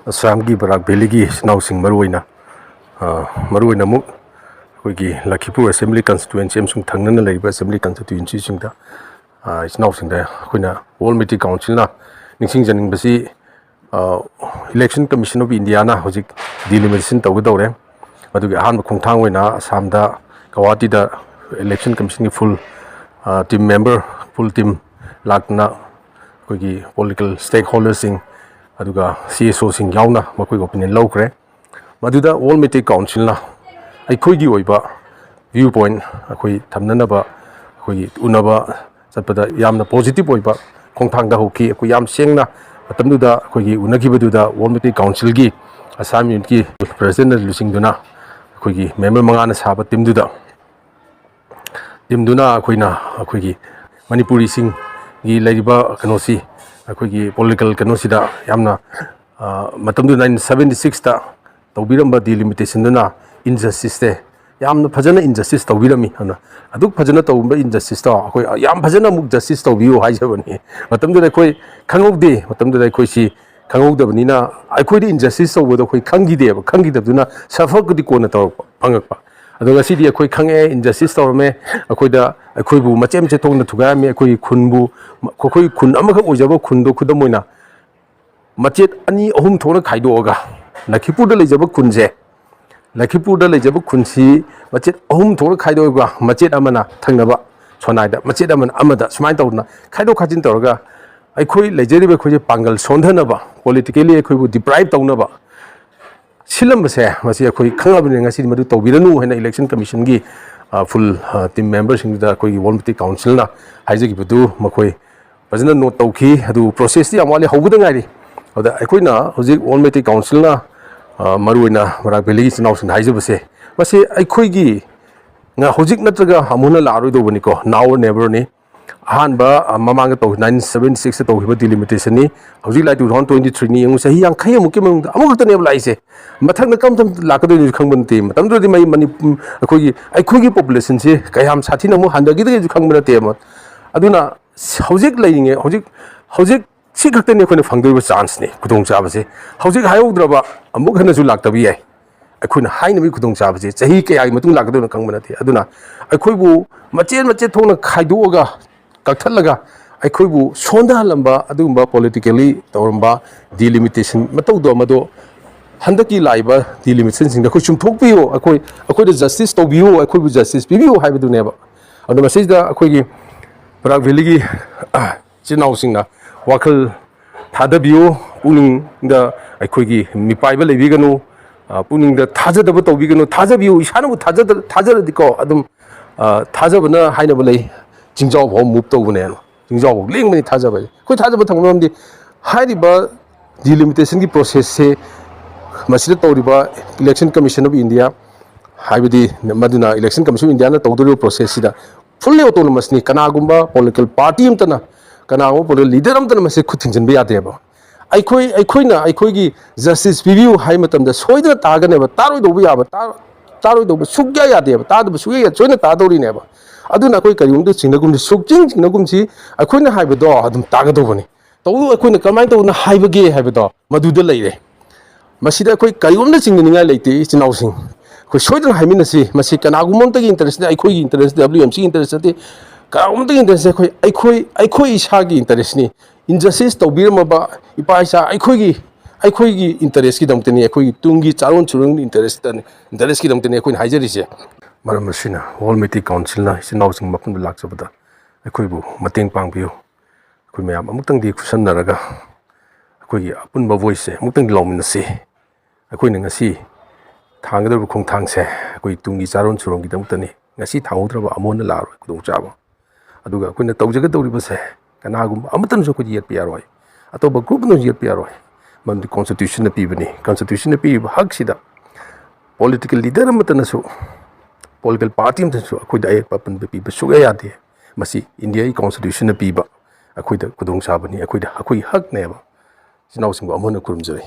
Samgi Barak Beligi Snausing Maruina Muk Wiki Lakipu Assembly Constituency Sung Tangana Labor Assembly Constituency Singda Snausing there Kuna All Meetei Council na Nixing Janing Basi Election Commission of Indiana Hojik Delimitation Togadore Maduga Han Kungtang Wina Samda Kawati the Election Commission full team member full team Lakna Wiki political stakeholders sing aduga CSO sing yauna makoi opinion lawkre maduda all Meetei Council na aikoi gi oiba viewpoint akoi thamnanaba akoi unaba satpada yamna positive oiba khongthang da hoki akoi yam sengna matamduda akoi gi unagibaduda all Meetei Council gi Assam unit ki president lusing duna akoi gi member mangana saba timduda akoi gi Manipuri sing gi laiba kanosi akoi political kanosida yamna matamdu 1976 ta tawbiramba delimitation duna injustice te yamna phajana injustice tawbirami hana aduk phajana tawba injustice ta akoi yam phajana muk justice tawbiu haijabani matamdu akoi khangogde matamdu akoi si khangogdabani na akoi injustice tawbodo akoi khangidabduna safakudi kona taw phangakpa aduga sidi akoi khange injustice tawrame akoida akoibu machem che thongna thugami akoi khunbu khoi khun amaka ojaba khundo khudamoina machet ani ahum thona khaidoga Lakhipurda lejaba khunje Lakhipurda lejaba khunsi machet ahum thona khaidoga machet amana thangnaba sonaida machet amana amada sumai tawna khaido khajin tawraga akoi lejariba khoje pangal sondhanaba politically akoibu deprive tawnaba silambase masi akoi khangabni ngasi madu tawbiranu hena election commission gi full team members da akoi All Meetei Council na haijagi budu makoi fazana note tawki adu process ti amwali hawbuda ngari oda akoi na hojik All Meetei Council na maruina Barak Beligi Snausing haijabase masi akoi gi nga hojik natraga amuna laroi do bani ko now or never ni hanba mamanga to 1976 to hiba delimitation ni hojik lai 2023 ni yung sahi yang khaya muki mang amuk ta ne lai se mathang na kam tham lakado ni khangban te matam do di mai mani akoi gi population se kayam sathi na mu handagi de khangban te ma aduna hojik lai nge hojik si khakte ne khone phangdoi chance ne kudong cha ba se hojik hayodra amuk hana ju lakta bi ai akhuna haina bi kudong cha ba se chahi ke ai matung lakado na khangban te aduna akoi bu mache thona khaidoga kakthalaga akhoibu sonda lamba adumba politically tawramba delimitation matawdo amado handaki laiba delimitation sing da khoi chumthokpiyo akoi da justice tawbiyo akhoibu justice pibiyo haibadu neba adu message da akoi gi Barak Beligi chinau singna wakal thadabiyo puning da akoi gi mipaiba lebiganu puning da thajadaba tawbiganu thajabiyo isanabu thajadiko adum thajabana hainaba lei Jingjao Ho move to Bunel, Jingjao, Ling many Tazabe. Quite Tazabatam the Haidiba delimitation process, Masita Toriba, Election Commission of India, Haibidi, Maduna, Election Commission of Indiana, Todoro process, fully autonomous ni Kanagumba, political party imtana, Kanao, political leader amtanamasi Kutins and Beateba. I coigi justice review Haimatam, the Soida Taga never, Taro do we have a Taro do Sugaya, Tado Suya, China Tadori never. aduna koi kayumdu sinagum sukjing sinagum si akoina haibado adum tagadobani to akoina kamai to na haibage haibado maduda leire masida koi kayumna singninga leite chinausing koi soidan haiminasi masi kanagumon tagi interest aikoi interest WMC interest te kanagum tagi interest aikoi isagi interest ni injustice tawbirmaba ipaisa aikoi gi interest ki damteni aikoi tungi charon churung interest ki damteni akoi haijarise Maramasina, All Meetei Council na sinausing mapun bilak sabada. Akoibu mateng pangbiyo. Akoi mayam amutang di kusan naraga. Akoi apun ba voice amutang di laminasi. Akoi ngasi thangadar kong thangse. Akoi tungi charon churong kita mutani. Ngasi thangudra ba amon na laro kudong chaba. Aduga akoi na tawjaga tawri ba se. Kanagum amutan so ko yet piaroy. Ato ba group no yet piaroy. Mam di constitution na pibani. Constitution na pib hak sida. Political leader amutana so. Political party amtasu akoi da ek papan be piba suga yade masi India constitution na piba akoi da kudong sabani akoi hak neba sinau singwa amona kurumjai